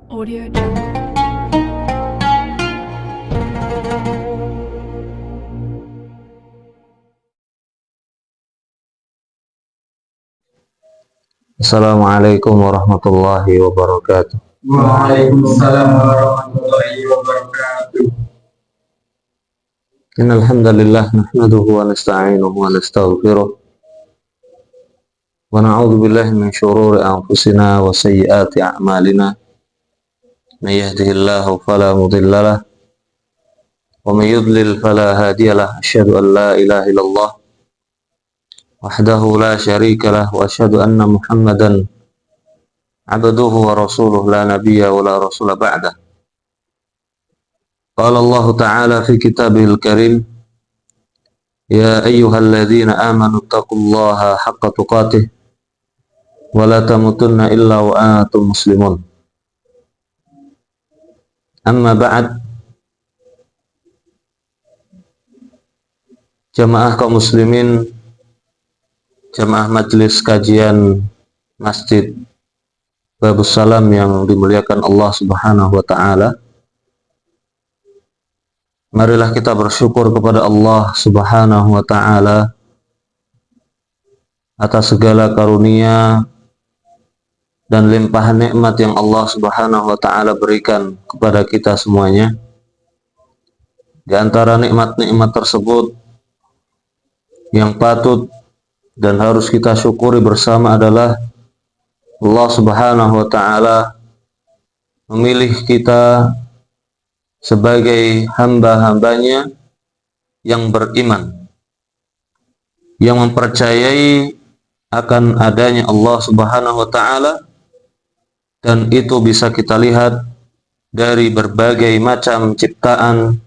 Audio Jungle. Assalamualaikum warahmatullahi wabarakatuh. Waalaikumsalam warahmatullahi wabarakatuh. Innal hamdalillah nahmaduhu wa nasta'inuhu wa nastaghfiruh wa na'udzu billahi min shururi anfusina wa sayyiati a'malina. May yahdihillahu fala mudilla lahu wa may yudlil fala hadiyalah. Asyhadu an la ilaha illallah wahdahu la syarika lah wa asyhadu anna Muhammadan abduhu wa rasuluh la nabiyya wa la rasula ba'dah. Qala Allah Ta'ala fi kitabihil karim, ya ayyuhalladzina amanu taqullaha haqqa tuqatih wa la tamutunna illa wa antum muslimun. Amma ba'd. Jamaah kaum muslimin, jamaah majelis kajian Masjid Babus Salam yang dimuliakan Allah Subhanahu wa taala. Marilah kita bersyukur kepada Allah Subhanahu wa taala atas segala karunia dan limpahan nikmat yang Allah Subhanahu wa taala berikan kepada kita semuanya. Di antara nikmat-nikmat tersebut yang patut dan harus kita syukuri bersama adalah Allah Subhanahu wa taala memilih kita sebagai hamba-hambanya yang beriman, yang mempercayai akan adanya Allah Subhanahu wa taala, dan itu bisa kita lihat dari berbagai macam ciptaan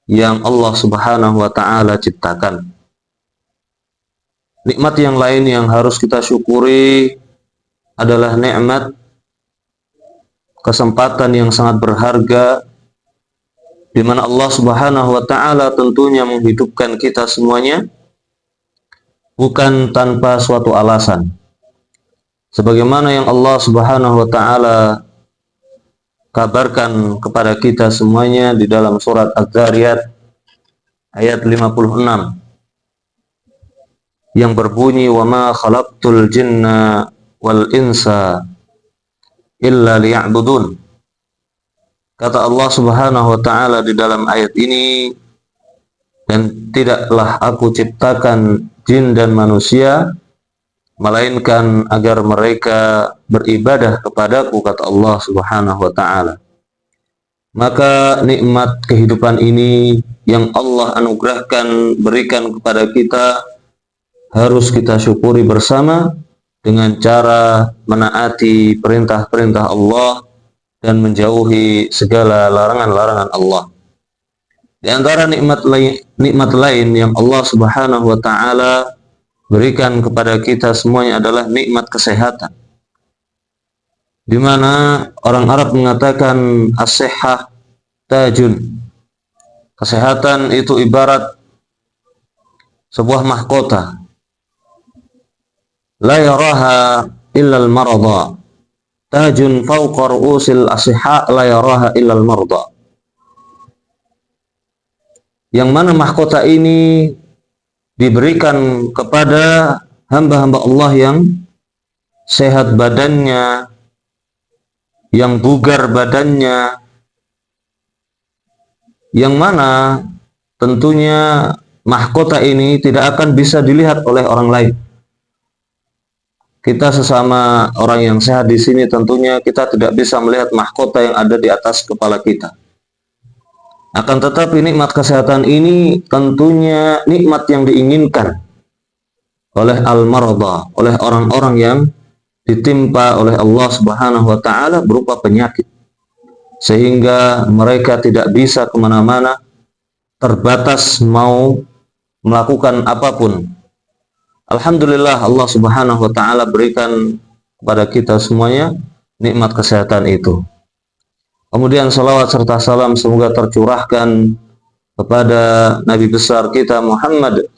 yang Allah Subhanahu wa taala ciptakan. Nikmat yang lain yang harus kita syukuri adalah nikmat kesempatan yang sangat berharga di mana Allah Subhanahu wa taala tentunya menghidupkan kita semuanya bukan tanpa suatu alasan. Sebagaimana yang Allah Subhanahu wa taala kabarkan kepada kita semuanya di dalam surat Az-Zariyat ayat 56 yang berbunyi, wa ma khalaqtul jinna wal insa illa liya'budun. Kata Allah Subhanahu wa taala di dalam ayat ini, dan tidaklah aku ciptakan jin dan manusia melainkan agar mereka beribadah kepadaku, kata Allah Subhanahu wa taala. Maka nikmat kehidupan ini yang Allah anugerahkan, berikan kepada kita, harus kita syukuri bersama dengan cara menaati perintah-perintah Allah dan menjauhi segala larangan-larangan Allah. Di antara nikmat lain yang Allah Subhanahu wa taala berikan kepada kita semuanya adalah nikmat kesehatan. Di mana orang Arab mengatakan as-sihhah tajun. Kesehatan itu ibarat sebuah mahkota. La yaraha illa al-marada. Tajun fawqa ru'usil asihha la yaraha illal marda. Yang mana mahkota ini diberikan kepada hamba-hamba Allah yang sehat badannya, yang bugar badannya, yang mana tentunya mahkota ini tidak akan bisa dilihat oleh orang lain. Kita sesama orang yang sehat di sini tentunya kita tidak bisa melihat mahkota yang ada di atas kepala kita. Akan tetapi nikmat kesehatan ini tentunya nikmat yang diinginkan oleh al-marada, oleh orang-orang yang ditimpa oleh Allah Subhanahu wa taala berupa penyakit, sehingga mereka tidak bisa kemana-mana, terbatas mau melakukan apapun. Alhamdulillah Allah Subhanahu wa taala berikan kepada kita semuanya nikmat kesehatan itu. Kemudian salawat serta salam semoga tercurahkan kepada Nabi besar kita Muhammad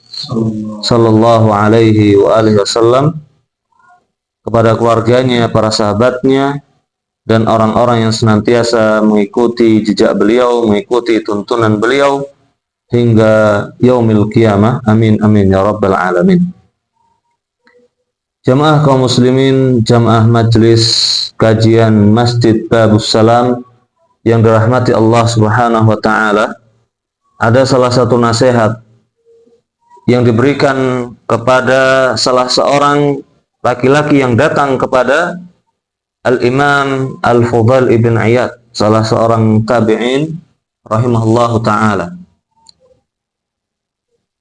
sallallahu alaihi wa alihi wasallam, kepada keluarganya, para sahabatnya, dan orang-orang yang senantiasa mengikuti jejak beliau, mengikuti tuntunan beliau hingga yaumil qiyamah. Amin amin ya rabbal alamin. Jamaah kaum muslimin, jamaah majlis kajian Masjid Babus Salam yang dirahmati Allah Subhanahu wa taala, ada salah satu nasihat yang diberikan kepada salah seorang laki-laki yang datang kepada Al-Imam Al-Fudail ibn Iyad, salah seorang tabi'in rahimahullahu ta'ala.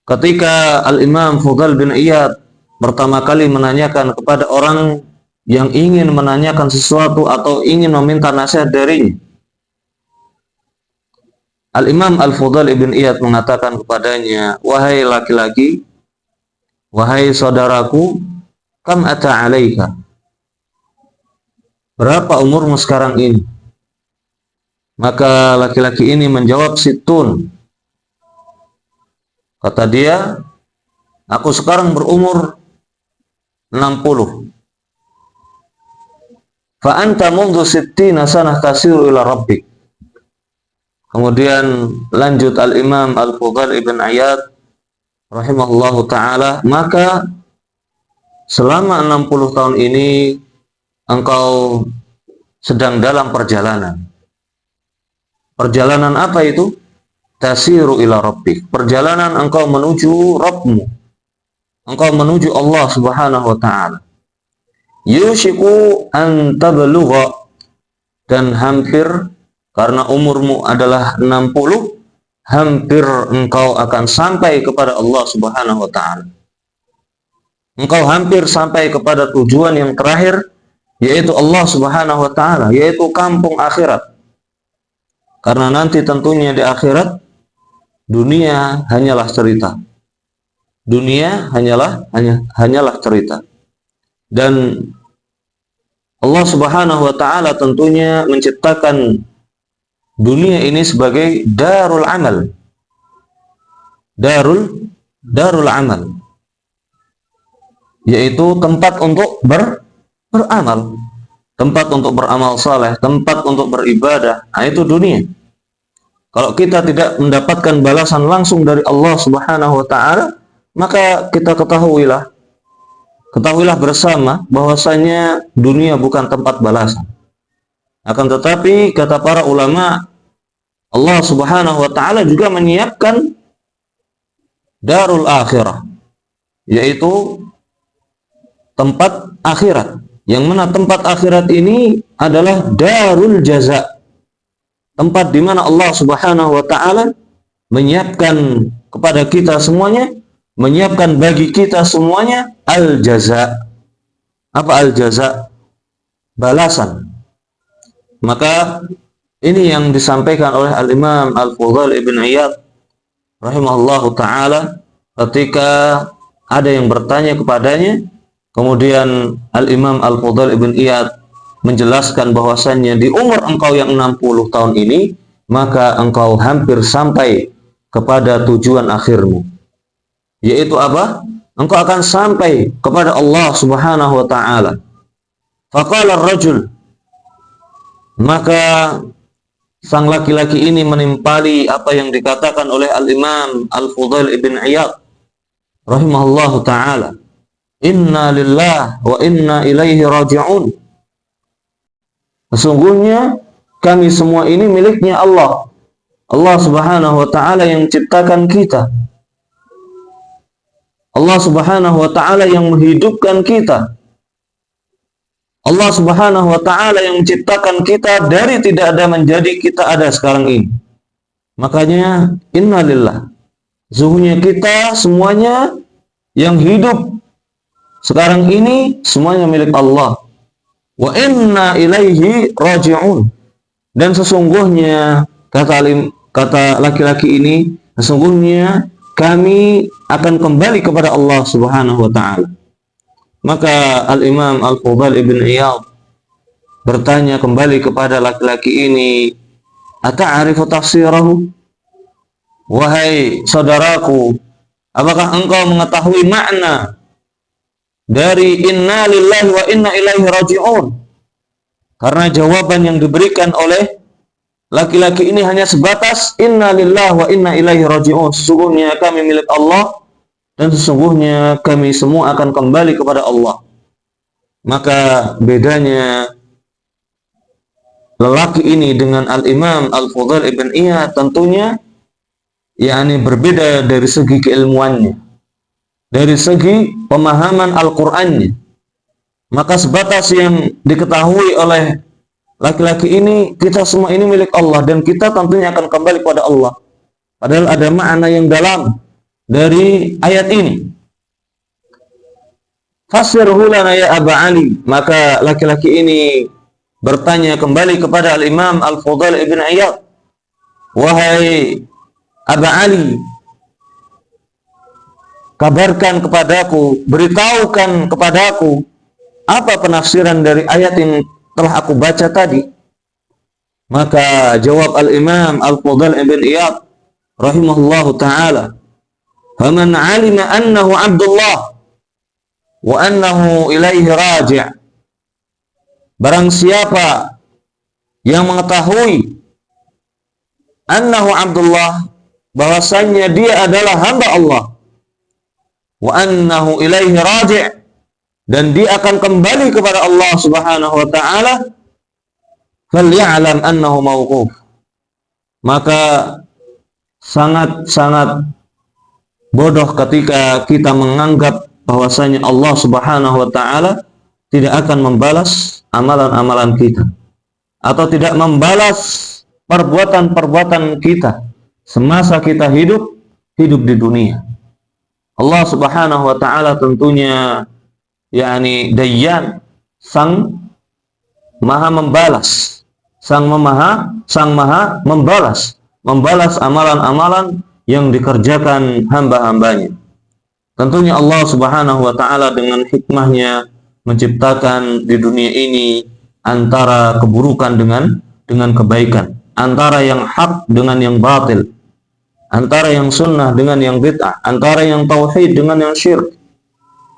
Ketika Al-Imam Fudail bin Iyad pertama kali menanyakan kepada orang yang ingin menanyakan sesuatu atau ingin meminta nasihat darinya, Al-Imam Al-Fudail ibn Iyad mengatakan kepadanya, "Wahai laki-laki, wahai saudaraku, kam ata alaika? Berapa umurmu sekarang ini?" Maka laki-laki ini menjawab, "Situn." Kata dia, "Aku sekarang berumur 60. Fa anta mundu sittina sanah tasiru ila rabbik." Kemudian lanjut Al-Imam Al-Fudail ibn Iyad rahimahullahu ta'ala, "Maka selama 60 tahun ini engkau sedang dalam perjalanan. Perjalanan apa itu? Tasiru ila rabbik. Perjalanan engkau menuju Rabbmu. Engkau menuju Allah Subhanahu wa ta'ala. Yushiku an tablugha, dan hampir, karena umurmu adalah 60, hampir engkau akan sampai kepada Allah Subhanahu wa ta'ala. Engkau hampir sampai kepada tujuan yang terakhir, yaitu Allah Subhanahu wa ta'ala, yaitu kampung akhirat. Karena nanti tentunya di akhirat, dunia hanyalah cerita. Dunia hanyalah cerita. Dan Allah Subhanahu wa ta'ala tentunya menciptakan dunia ini sebagai darul amal. Darul amal, yaitu tempat untuk beramal, tempat untuk beramal saleh, tempat untuk beribadah. Nah, itu dunia. Kalau kita tidak mendapatkan balasan langsung dari Allah Subhanahu wa ta'ala, maka kita ketahuilah bersama bahwasanya dunia bukan tempat balasan. Akan tetapi kata para ulama, Allah Subhanahu wa ta'ala juga menyiapkan darul akhirah, yaitu tempat akhirat. Yang mana tempat akhirat ini adalah darul jaza, tempat di mana Allah Subhanahu wa ta'ala menyiapkan kepada kita semuanya, menyiapkan bagi kita semuanya al jaza. Apa al jaza? Balasan. Maka ini yang disampaikan oleh Al-Imam Al-Fudail ibn Iyad rahimahullahu ta'ala ketika ada yang bertanya kepadanya. Kemudian Al-Imam Al-Fudail ibn Iyad menjelaskan bahwasannya di umur engkau yang 60 tahun ini, maka engkau hampir sampai kepada tujuan akhirmu, yaitu apa? Engkau akan sampai kepada Allah Subhanahu wa ta'ala. Faqala ar-rajul, maka sang laki-laki ini menimpali apa yang dikatakan oleh Al-Imam Al-Fudail ibn Iyad rahimahullahu ta'ala. Inna lillah wa inna ilaihi raji'un. Sesungguhnya kami semua ini miliknya Allah. Allah Subhanahu wa ta'ala yang menciptakan kita. Allah Subhanahu wa ta'ala yang menghidupkan kita. Allah Subhanahu wa ta'ala yang menciptakan kita dari tidak ada menjadi kita ada sekarang ini. Makanya innalillah, sesungguhnya kita semuanya yang hidup sekarang ini semuanya milik Allah. Wa inna ilaihi raji'un, dan sesungguhnya kata laki-laki ini, sesungguhnya kami akan kembali kepada Allah Subhanahu wa ta'ala. Maka Al-Imam Al-Fudail ibn Iyad bertanya kembali kepada laki-laki ini, ata'arifu tafsirahu? Wahai saudaraku, apakah engkau mengetahui makna dari inna lillahi wa inna ilaihi raji'un? Karena jawaban yang diberikan oleh laki-laki ini hanya sebatas inna lillahi wa inna ilaihi raji'un. Sesungguhnya kami milik Allah dan sesungguhnya kami semua akan kembali kepada Allah. Maka bedanya lelaki ini dengan Al-Imam Al-Fudail ibn Iyad tentunya yakni berbeda dari segi keilmuannya, dari segi pemahaman Al-Qur'annya. Maka sebatas yang diketahui oleh laki-laki ini, kita semua ini milik Allah dan kita tentunya akan kembali kepada Allah. Padahal ada makna yang dalam dari ayat ini. Fasirhu lana ya Aba Ali. Maka laki-laki ini bertanya kembali kepada Al-Imam Al-Fudail ibn Iyad, wahai Aba Ali, kabarkan kepadaku, beritahukan kepadaku apa penafsiran dari ayat yang telah aku baca tadi. Maka jawab Al-Imam Al-Fudail ibn Iyad rahimahullahu ta'ala, faman alima annahu Abdullah wa annahu ilaihi raji'. Barang siapa yang mengetahui annahu Abdullah, bahwasanya dia adalah hamba Allah, wa annahu ilaihi raji', dan dia akan kembali kepada Allah Subhanahu wa taala, falya'lam annahu mauquf. Maka sangat-sangat bodoh ketika kita menganggap bahwasanya Allah Subhanahu wa taala tidak akan membalas amalan-amalan kita atau tidak membalas perbuatan-perbuatan kita semasa kita hidup di dunia. Allah Subhanahu wa taala tentunya yakni Dayyan, sang maha membalas, sang maha membalas amalan-amalan yang dikerjakan hamba-hambanya. Tentunya Allah Subhanahu wa taala dengan hikmahnya menciptakan di dunia ini antara keburukan dengan kebaikan, antara yang hak dengan yang batil, antara yang sunnah dengan yang bid'ah, antara yang tauhid dengan yang syirik,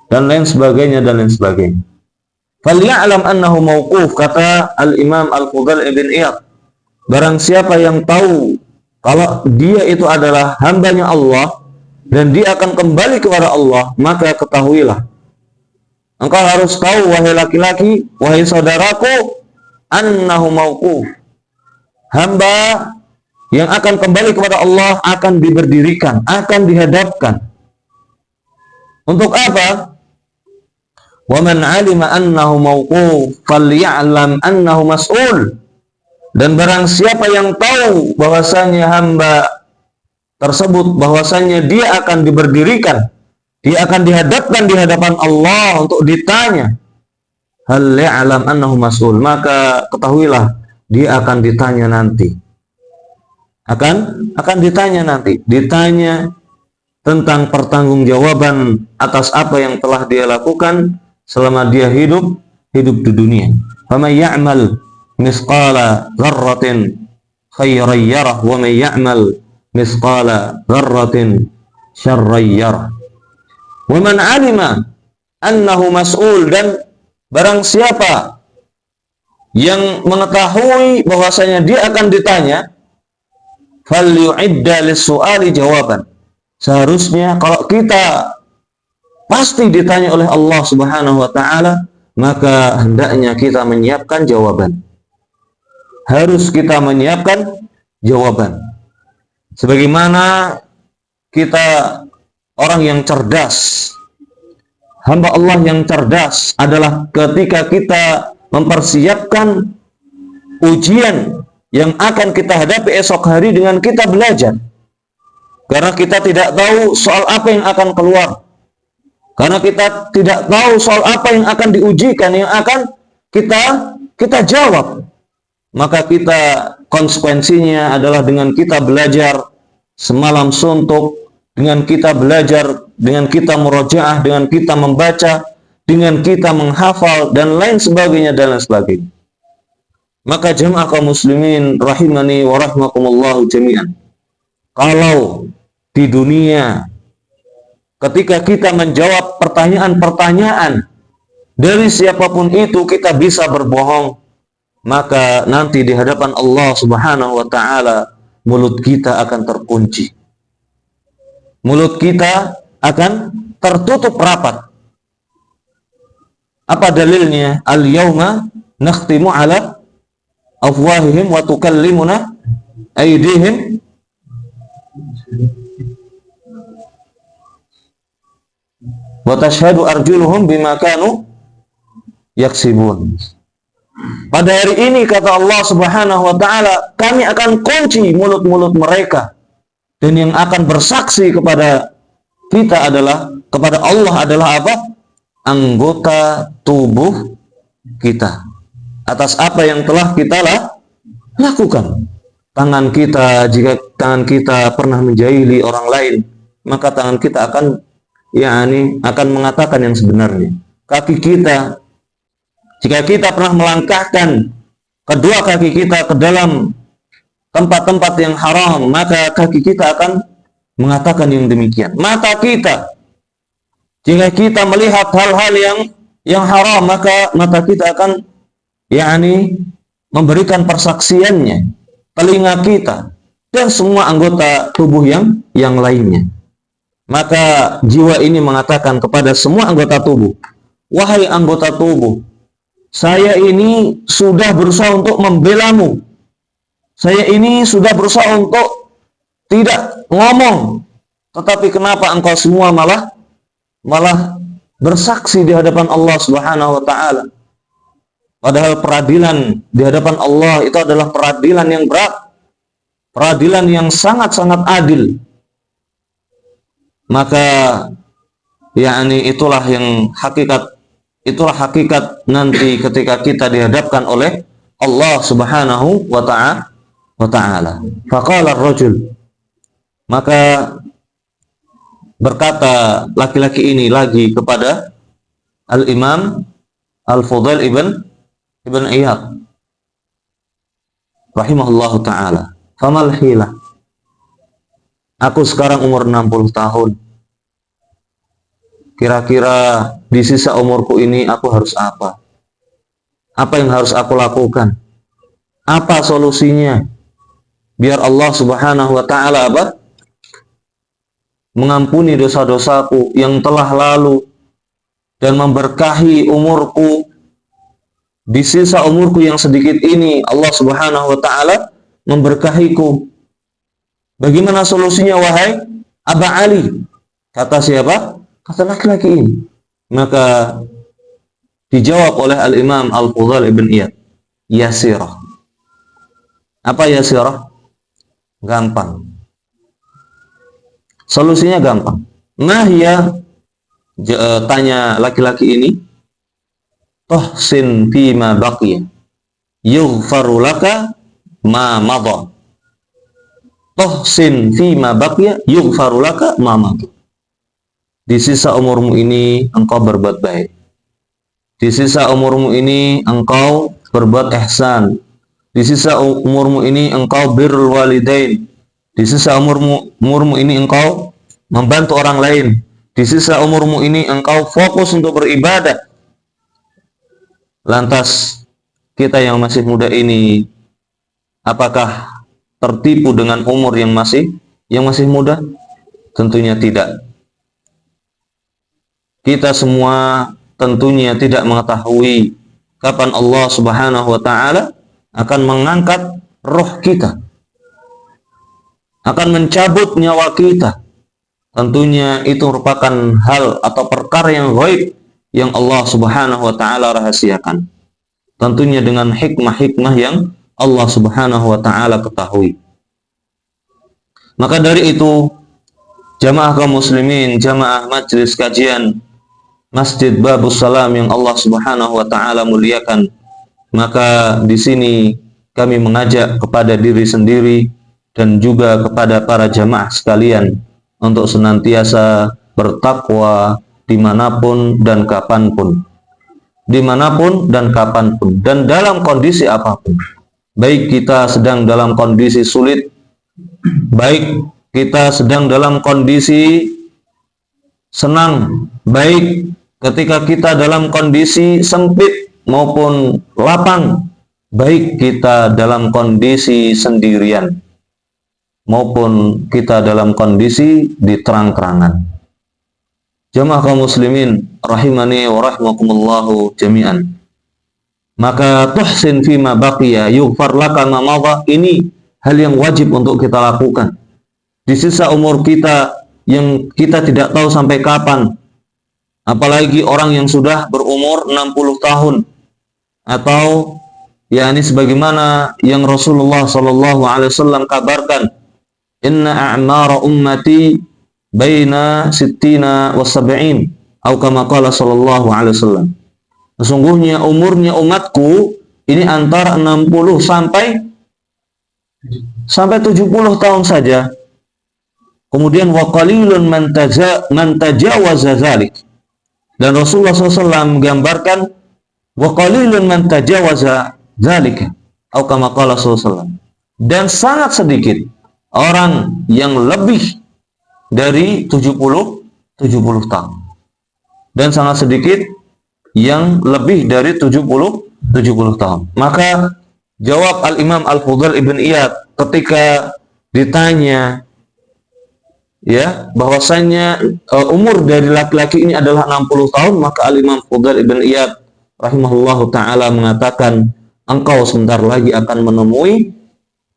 dan lain sebagainya dan lain sebagainya. Falya'lam annahu mauquf, kata Al-Imam Al-Fudail ibn Iyad, barang siapa yang tahu kalau dia itu adalah hambanya Allah dan dia akan kembali kepada Allah, maka ketahuilah, engkau harus tahu wahai laki-laki, wahai saudaraku, annahu mauquf, hamba yang akan kembali kepada Allah akan diberdirikan, akan dihadapkan. Untuk apa? Wa man 'alima annahu mauquf falya'lam annahu mas'ul. Dan barang siapa yang tahu bahwasanya hamba tersebut, bahwasanya dia akan diberdirikan, dia akan dihadapkan di hadapan Allah untuk ditanya, hal ya'lam annahu mas'ul, maka ketahuilah dia akan ditanya nanti. Akan ditanya nanti, ditanya tentang pertanggungjawaban atas apa yang telah dia lakukan selama dia hidup di dunia. Faman ya'mal misqala dzarratin khairan yarah wa man ya'mal misqala dzarratin syarran yarah. Wa man 'alima annahu mas'ul, dan barang siapa yang mengetahui bahwasanya dia akan ditanya, falyu'idda lis-su'ali jawaban. Seharusnya kalau kita pasti ditanya oleh Allah Subhanahu wa taala, maka hendaknya kita menyiapkan jawaban. Harus kita menyiapkan jawaban. Sebagaimana kita orang yang cerdas, hamba Allah yang cerdas adalah ketika kita mempersiapkan ujian yang akan kita hadapi esok hari dengan kita belajar. Karena kita tidak tahu soal apa yang akan keluar. Karena kita tidak tahu soal apa yang akan diujikan, yang akan kita jawab. Maka kita konsekuensinya adalah dengan kita belajar semalam suntuk, dengan kita belajar, dengan kita murojaah, dengan kita membaca, dengan kita menghafal, dan lain sebagainya, dan lain sebagainya. Maka jemaah kaum muslimin rahimani wa rahimakumullahu jami'an, kalau di dunia ketika kita menjawab pertanyaan-pertanyaan dari siapapun itu, kita bisa berbohong, maka nanti di hadapan Allah Subhanahu wa taala mulut kita akan terkunci. Mulut kita akan tertutup rapat. Apa dalilnya? Al-yauma nakhtimu ala afwahihim wa tukallimuna aydihim wa tashhadu arjuluhum bima kanu yaksibun. Pada hari ini kata Allah Subhanahu wa taala, kami akan kunci mulut-mulut mereka, dan yang akan bersaksi kepada kita adalah, kepada Allah adalah apa? Anggota tubuh kita atas apa yang telah kita lakukan. Tangan kita, jika tangan kita pernah menjahili orang lain, maka tangan kita akan akan mengatakan yang sebenarnya. Kaki kita, jika kita pernah melangkahkan kedua kaki kita ke dalam tempat-tempat yang haram, maka kaki kita akan mengatakan yang demikian. Mata kita, jika kita melihat hal-hal yang haram, maka mata kita akan memberikan persaksiannya. Telinga kita dan semua anggota tubuh yang lainnya. Maka jiwa ini mengatakan kepada semua anggota tubuh, wahai anggota tubuh, saya ini sudah berusaha untuk membelamu. Saya ini sudah berusaha untuk tidak ngomong. Tetapi kenapa engkau semua malah bersaksi di hadapan Allah Subhanahu wa taala? Padahal peradilan di hadapan Allah itu adalah peradilan yang berat. Peradilan yang sangat-sangat adil. Maka itulah hakikat nanti ketika kita dihadapkan oleh Allah Subhanahu wa taala. Faqala ar-rajul, maka berkata laki-laki ini lagi kepada Al-Imam Al-Fudail ibn Iyad rahimahullahu taala, famal hilah, aku sekarang umur 60 tahun. Kira-kira di sisa umurku ini aku harus apa? Apa yang harus aku lakukan? Apa solusinya? Biar Allah Subhanahu wa taala mengampuni dosa-dosaku yang telah lalu dan memberkahi umurku. Di sisa umurku yang sedikit ini, Allah Subhanahu wa taala memberkahiku. Bagaimana solusinya wahai Aba Ali? Kata siapa? Kata laki-laki ini. Maka dijawab oleh Al-Imam Al-Fudail ibn Iyad, yasirah. Apa yasirah? Gampang. Solusinya gampang. Nahya, tanya laki-laki ini, tuhsin fima baqiya yughfaru laka ma madha. Tuhsin fima baqiya yughfaru laka ma madha. Di sisa umurmu ini engkau berbuat baik. Di sisa umurmu ini engkau berbuat ihsan. Di sisa umurmu ini engkau birrul walidain. Di sisa umurmu ini engkau membantu orang lain. Di sisa umurmu ini engkau fokus untuk beribadah. Lantas kita yang masih muda ini, apakah tertipu dengan umur yang masih muda? Tentunya tidak. Kita semua tentunya tidak mengetahui kapan Allah Subhanahu wa taala akan mengangkat roh kita, akan mencabut nyawa kita. Tentunya itu merupakan hal atau perkara yang gaib yang Allah Subhanahu wa taala rahasiakan. Tentunya dengan hikmah-hikmah yang Allah Subhanahu wa taala ketahui. Maka dari itu, jamaah kaum muslimin, jamaah majelis kajian Masjid Babus Salam yang Allah Subhanahu wa taala muliakan, maka di sini kami mengajak kepada diri sendiri dan juga kepada para jamaah sekalian untuk senantiasa bertakwa dimanapun dan kapanpun. Dimanapun dan kapanpun, dan dalam kondisi apapun. Baik kita sedang dalam kondisi sulit, baik kita sedang dalam kondisi senang, baik ketika kita dalam kondisi sempit maupun lapang, baik kita dalam kondisi sendirian maupun kita dalam kondisi di terang-terangan. Jamaah kaum muslimin rahimani wa rahimakumullahu jami'an. Maka tuhsin fima baqiya yughfar laka ma madha, ini hal yang wajib untuk kita lakukan di sisa umur kita yang kita tidak tahu sampai kapan. Apalagi orang yang sudah berumur 60 tahun atau yakni sebagaimana yang Rasulullah sallallahu alaihi wasallam kabarkan, inna a'mara ummati baina sittina wa sab'in atau kama qala sallallahu alaihi wasallam. Sesungguhnya umurnya umatku ini antara 60 sampai 70 tahun saja. Kemudian wa qalilun man tajawaza dzalik. Dan Rasulullah SAW menggambarkan wa qalilun man tajawaza dzalika atau kama qala sallallahu. Dan sangat sedikit orang yang lebih dari 70 tahun. Dan sangat sedikit yang lebih dari 70 tahun. Maka jawab Al-Imam Al-Fudail Ibn Iyad ketika ditanya ya bahwasanya umur dari laki-laki ini adalah 60 tahun, maka Al-Imam Fudail Ibn Iyad rahimahullahu taala mengatakan, engkau sebentar lagi akan menemui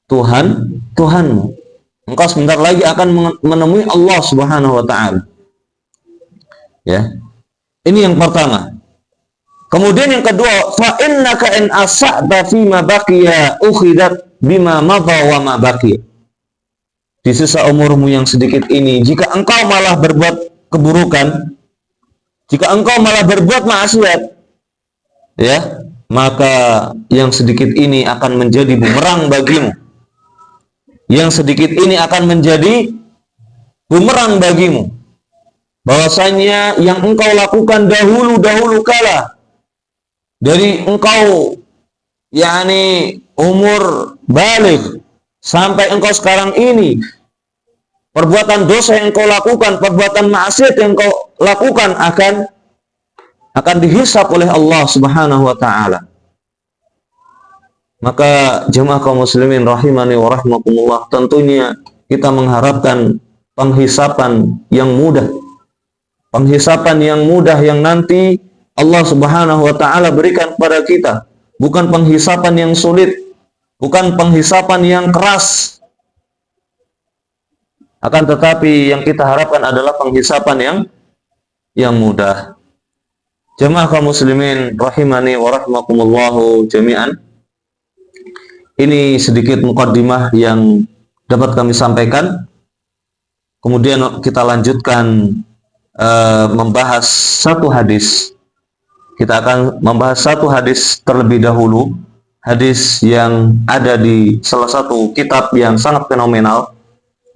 Tuhanmu. Engkau sebentar lagi akan menemui Allah Subhanahu wa taala. Ya. Ini yang pertama. Kemudian yang kedua, fa innaka in asa'ta fi ma baqiya ukhidat bima madha wa ma baqiya. Di sisa umurmu yang sedikit ini, jika engkau malah berbuat keburukan, jika engkau malah berbuat maksiat, ya, maka yang sedikit ini akan menjadi bumerang bagimu. Yang sedikit ini akan menjadi bumerang bagimu. Bahwasanya yang engkau lakukan dahulu kala dari engkau yakni umur baligh sampai engkau sekarang ini, perbuatan dosa yang engkau lakukan, perbuatan maksiat yang engkau lakukan akan dihisab oleh Allah Subhanahu wa taala. Maka jemaah kaum muslimin rahimani wa rahimakumullah, tentunya kita mengharapkan penghisapan yang mudah. Penghisapan yang mudah yang nanti Allah Subhanahu wa taala berikan kepada kita, bukan penghisapan yang sulit, bukan penghisapan yang keras. Akan tetapi yang kita harapkan adalah penghisapan yang mudah. Jemaah kaum muslimin rahimani wa rahimakumullah jami'an. Ini sedikit muqaddimah yang dapat kami sampaikan. Kemudian kita lanjutkan membahas satu hadis. Kita akan membahas satu hadis terlebih dahulu. Hadis yang ada di salah satu kitab yang sangat fenomenal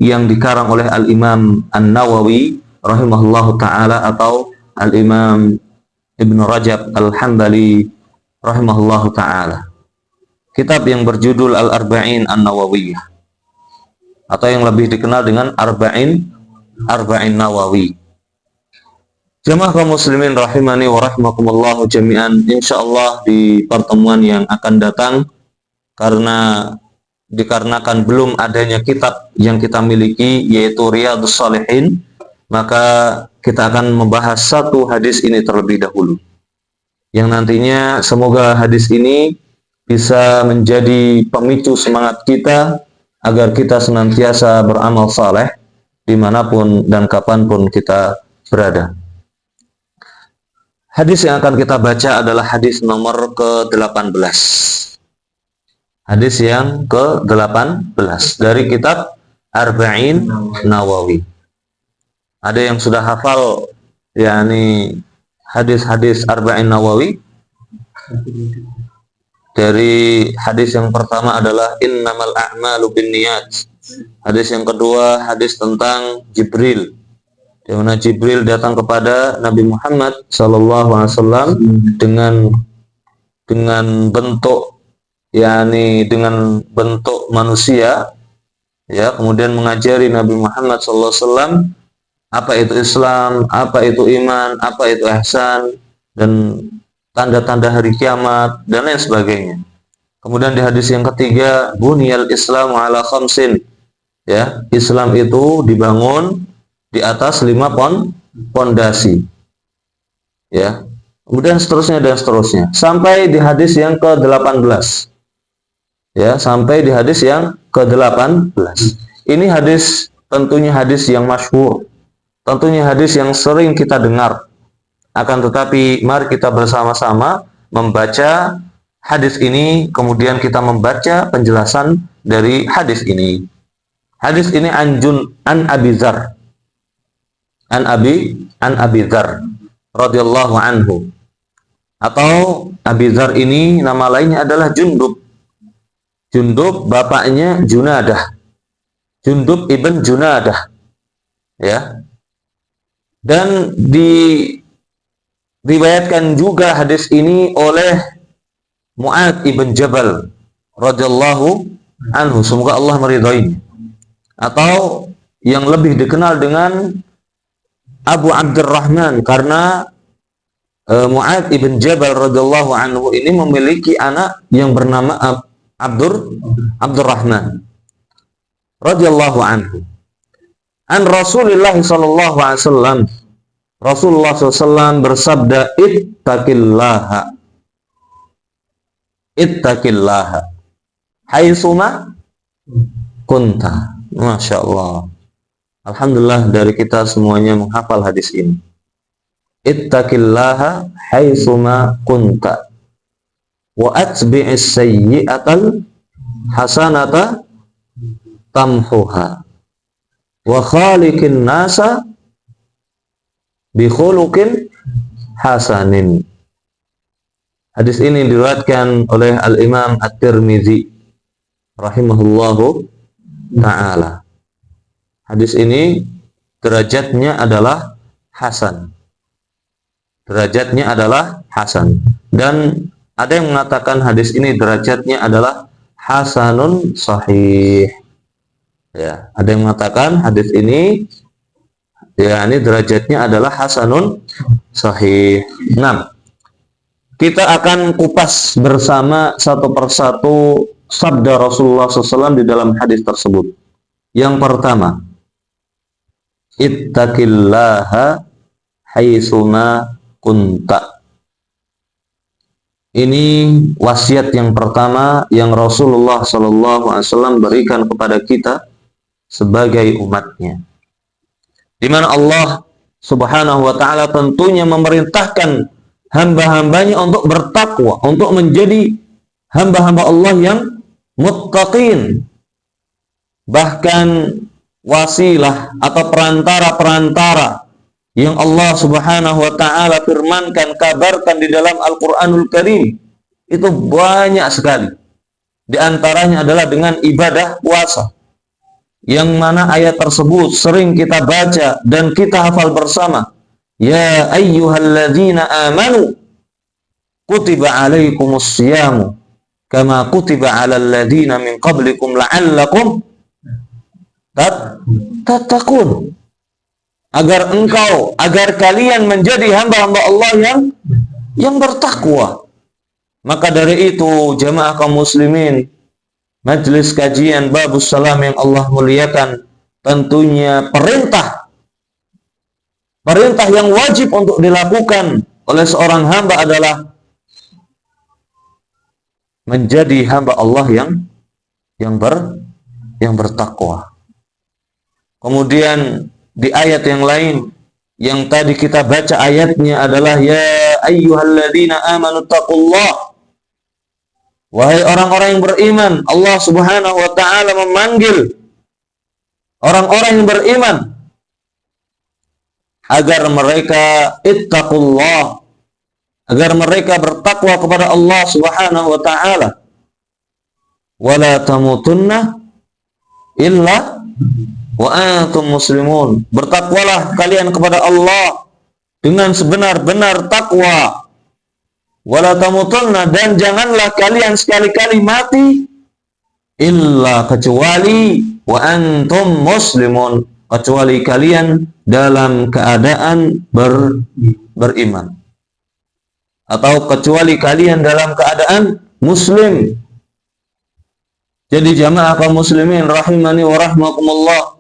yang dikarang oleh Al-Imam An-Nawawi rahimahullahu ta'ala atau Al-Imam Ibn Rajab Al-Hambali rahimahullahu ta'ala. Kitab yang berjudul Al-Arba'in An-Nawawiyah atau yang lebih dikenal dengan Arba'in Nawawi. Jemaah kaum muslimin rahimani wa rahimakumullah jami'an, insyaallah di pertemuan yang akan datang, dikarenakan belum adanya kitab yang kita miliki yaitu Riyadhus Shalihin, maka kita akan membahas satu hadis ini terlebih dahulu, yang nantinya semoga hadis ini bisa menjadi pemicu semangat kita agar kita senantiasa beramal saleh dimanapun dan kapanpun kita berada. Hadis yang akan kita baca adalah hadis nomor ke-18. Hadis yang ke-18 dari kitab Arba'in Nawawi. Ada yang sudah hafal yakni hadis-hadis Arba'in Nawawi? Dari hadis yang pertama adalah innamal a'malu binniyat. Hadis yang kedua hadis tentang Jibril, di mana Jibril datang kepada Nabi Muhammad SAW dengan bentuk dengan bentuk manusia, ya, kemudian mengajari Nabi Muhammad SAW apa itu Islam, apa itu iman, apa itu ihsan, dan tanda-tanda hari kiamat dan lain sebagainya. Kemudian di hadis yang ketiga, bunyal Islamu ala khamsin. Ya, Islam itu dibangun di atas 5 pondasi. Ya. Kemudian seterusnya dan seterusnya sampai di hadis yang ke-18. Ya, sampai di hadis yang ke-18. Ini hadis tentunya hadis yang masyhur. Tentunya hadis yang sering kita dengar. Akan tetapi mari kita bersama-sama membaca hadis ini, kemudian kita membaca penjelasan dari hadis ini. Hadis ini an Abi Dzar. An Abi Dzar radhiyallahu anhu. Atau Abi Dzar ini nama lainnya adalah Jundub. Jundub bapaknya Junadah. Jundub ibn Junadah. Ya. Dan diriwayatkan juga hadis ini oleh Mu'adz ibn Jabal radhiyallahu anhu, semoga Allah meridhoinya. Atau yang lebih dikenal dengan Abu Abdurrahman, karena Mu'adz ibn Jabal radhiyallahu anhu ini memiliki anak yang bernama Abdurrahman radhiyallahu anhu. An Rasulullah sallallahu alaihi wasallam, Rasulullah SAW bersabda, ittaqillaha haitsuma kunta. Masya Allah. Alhamdulillah dari kita semuanya menghafal hadis ini. Ittaqillaha haitsuma kunta wa atbi'is sayyi'atal hasanata tamhuha wa khaliqin nasa bi khuluqin hasanin. Hadis ini diriwayatkan oleh Al-Imam At-Tirmizi rahimahullahu ta'ala. Hadis ini derajatnya adalah hasan. Derajatnya adalah hasan. Dan ada yang mengatakan hadis ini derajatnya adalah hasanun sahih. Ya, ada yang mengatakan hadis ini ini derajatnya adalah hasanun sahih. 6. Kita akan kupas bersama satu persatu sabda Rasulullah SAW di dalam hadis tersebut. Yang pertama, ittaqillaha haitsuma kunta. Ini wasiat yang pertama yang Rasulullah SAW berikan kepada kita sebagai umatnya, di mana Allah Subhanahu wa ta'ala tentunya memerintahkan hamba-hambanya untuk bertakwa, untuk menjadi hamba-hamba Allah yang muttaqin. Bahkan wasilah atau perantara-perantara yang Allah Subhanahu wa ta'ala firmankan, kabarkan di dalam Al-Quranul Karim, itu banyak sekali. Di antaranya adalah dengan ibadah puasa, yang mana ayat tersebut sering kita baca dan kita hafal bersama. Ya ayyuhalladzina amanu kutiba alaikumus siyamu kama kutiba alal ladzina min qablikum la'allakum tattaqun. Agar kalian menjadi hamba-hamba Allah yang bertakwa. Maka dari itu jamaah kaum muslimin, majelis kajian Babus Salam yang Allah muliakan, tentunya perintah yang wajib untuk dilakukan oleh seorang hamba adalah menjadi hamba Allah yang bertakwa. Kemudian di ayat yang lain yang tadi kita baca ayatnya adalah ya ayyuhalladzina amanu taqullah. Wahai orang-orang yang beriman, Allah Subhanahu wa ta'ala memanggil orang-orang yang beriman agar mereka ittaqullah, agar mereka bertakwa kepada Allah Subhanahu wa ta'ala. Wala tamutunna illa wa antum muslimun. Bertakwalah kalian kepada Allah dengan sebenar-benar takwa. Wala tamutunna, dan janganlah kalian sekali-kali mati illa, kecuali wa antum muslimun, kecuali kalian dalam keadaan beriman, atau kecuali kalian dalam keadaan muslim. Jadi jamaah kaum muslimin rahimani wa rahmakumullah,